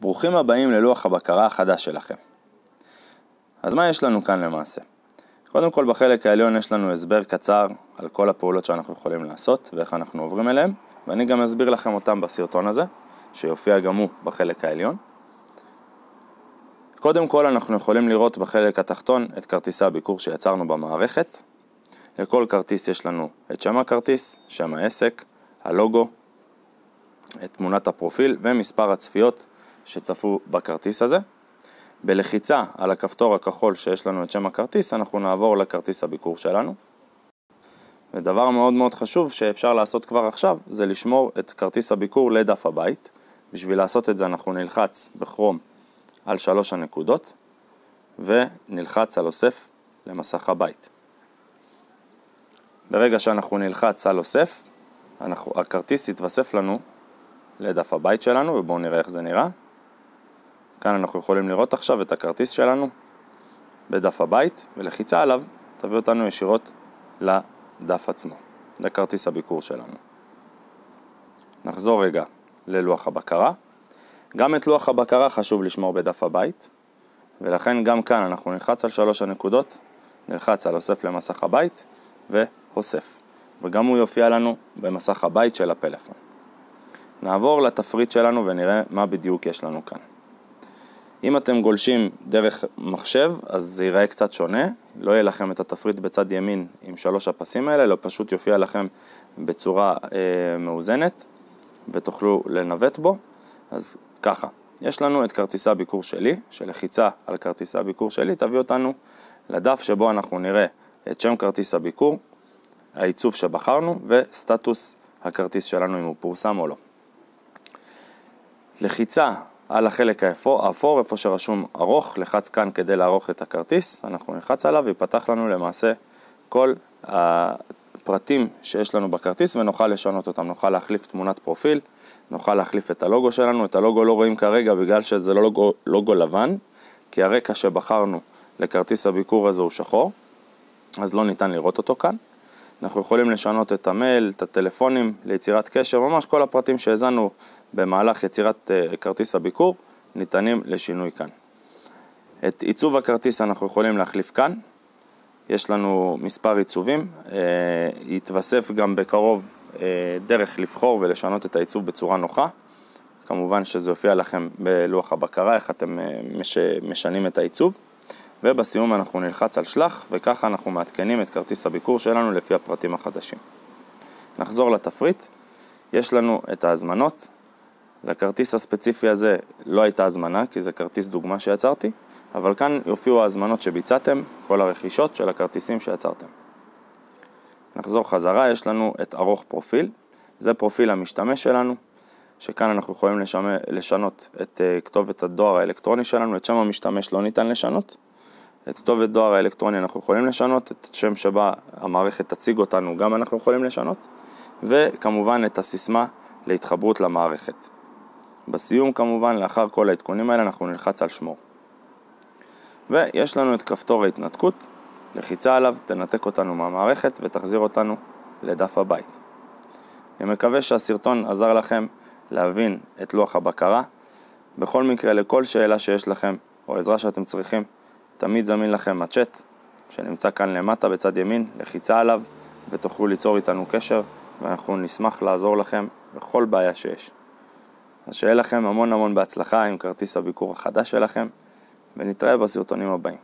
ברוכים הבאים ללוח הבקרה החדש שלכם. אז מה יש לנו כאן למעשה? קודם כל בחלק העליון יש לנו הסבר קצר על כל הפעולות שאנחנו יכולים לעשות ואיך אנחנו עוברים אליהם, ואני גם אסביר לכם אותם בסרטון הזה, שיופיע גם הוא בחלק העליון. קודם כל אנחנו יכולים לראות בחלק התחתון את כרטיסי הביקור שיצרנו במערכת. לכל כרטיס יש לנו את שם הכרטיס, שם העסק, הלוגו, את תמונת הפרופיל ומספר הצפיות שצפו בכרטיס הזה. בלחיצה על הכפתור הכחול שיש לנו את שם הכרטיס, אנחנו נעבור לכרטיס הביקור שלנו. ודבר מאוד מאוד חשוב שאפשר לעשות כבר עכשיו, זה לשמור את כרטיס הביקור לדף הבית. בשביל לעשות את זה אנחנו נלחץ בכרום על 3 הנקודות, ונלחץ על אוסף למסך הבית. ברגע שאנחנו נלחץ על אוסף, הכרטיס יתווסף לנו לדף הבית שלנו, ובואו נראה איך זה נראה. כאן אנחנו יכולים לראות עכשיו את הכרטיס שלנו בדף הבית, ולחיצה עליו תביא אותנו ישירות לדף עצמו, לכרטיס הביקור שלנו. נחזור רגע ללוח הבקרה. גם את לוח הבקרה חשוב לשמור בדף הבית, ולכן גם כאן אנחנו נלחץ על 3 הנקודות, נלחץ על אוסף למסך הבית ואוסף, וגם הוא יופיע לנו במסך הבית של הפלאפון. נעבור לתפריט שלנו ונראה מה בדיוק יש לנו כאן. אם אתם גולשים דרך מחשב, אז זה ייראה קצת שונה. לא יהיה לכם את התפריט בצד ימין עם 3 הפסים האלה, לא פשוט יופיע לכם בצורה מאוזנת, ותוכלו לנווט בו. אז ככה, יש לנו את כרטיסי הביקור שלי, שלחיצה על כרטיסי הביקור שלי תביא אותנו לדף שבו אנחנו נראה את שם כרטיס הביקור, העיצוב שבחרנו וסטטוס הכרטיס שלנו אם הוא פורסם או לא. לחיצה על החלק האפור, איפה שרשום ארוך, לחץ כאן כדי לערוך את הכרטיס, אנחנו נלחץ עליו ויפתח לנו למעשה כל הפרטים שיש לנו בכרטיס ונוכל לשנות אותם, נוכל להחליף תמונת פרופיל, נוכל להחליף את הלוגו שלנו. את הלוגו לא רואים כרגע בגלל שזה לא לוגו לבן, כי הרקע שבחרנו לכרטיס הביקור הזה הוא שחור, אז לא ניתן לראות אותו כאן. אנחנו יכולים לשנות את המייל, את הטלפונים, ליצירת קשר, ממש כל הפרטים שהזנו במהלך יצירת כרטיס הביקור ניתנים לשינוי כאן. את עיצוב הכרטיס אנחנו יכולים להחליף כאן. יש לנו מספר עיצובים, יתווסף גם בקרוב דרך לבחור ולשנות את העיצוב בצורה נוחה. כמובן שזה יופיע לכם בלוח הבקרה, איך אתם משנים את העיצוב. ובסיום אנחנו נלחץ על שלח, וככה אנחנו מעדכנים את כרטיס הביקור שלנו לפי הפרטים החדשים. נחזור לתפריט. יש לנו את ההזמנות. לכרטיס הספציפי הזה לא הייתה הזמנה, כי זה כרטיס דוגמה שיצרתי, אבל כאן יופיעו ההזמנות שביצעתם, כל הרכישות של הכרטיסים שיצרתם. נחזור חזרה, יש לנו את ארוך פרופיל. זה פרופיל המשתמש שלנו, שכאן אנחנו יכולים לשנות את כתובת הדואר האלקטרוני שלנו. את שם המשתמש לא ניתן לשנות. את כתובת דואר האלקטרוני אנחנו יכולים לשנות, את שם שבה המערכת תציג אותנו גם אנחנו יכולים לשנות, וכמובן את הסיסמה להתחברות למערכת. בסיום כמובן, לאחר כל העדכונים האלה אנחנו נלחץ על שמור. ויש לנו את כפתור ההתנתקות, לחיצה עליו תנתק אותנו מהמערכת ותחזיר אותנו לדף הבית. אני מקווה שהסרטון עזר לכם להבין את לוח הבקרה. בכל מקרה, לכל שאלה שיש לכם או עזרה שאתם צריכים, תמיד זמין לכם הצ'אט שנמצא כאן למטה בצד ימין, לחיצה עליו ותוכלו ליצור איתנו קשר, ואנחנו נשמח לעזור לכם בכל בעיה שיש. אז שיהיה לכם המון בהצלחה עם כרטיס הביקור החדש שלכם, ונתראה בסרטונים הבאים.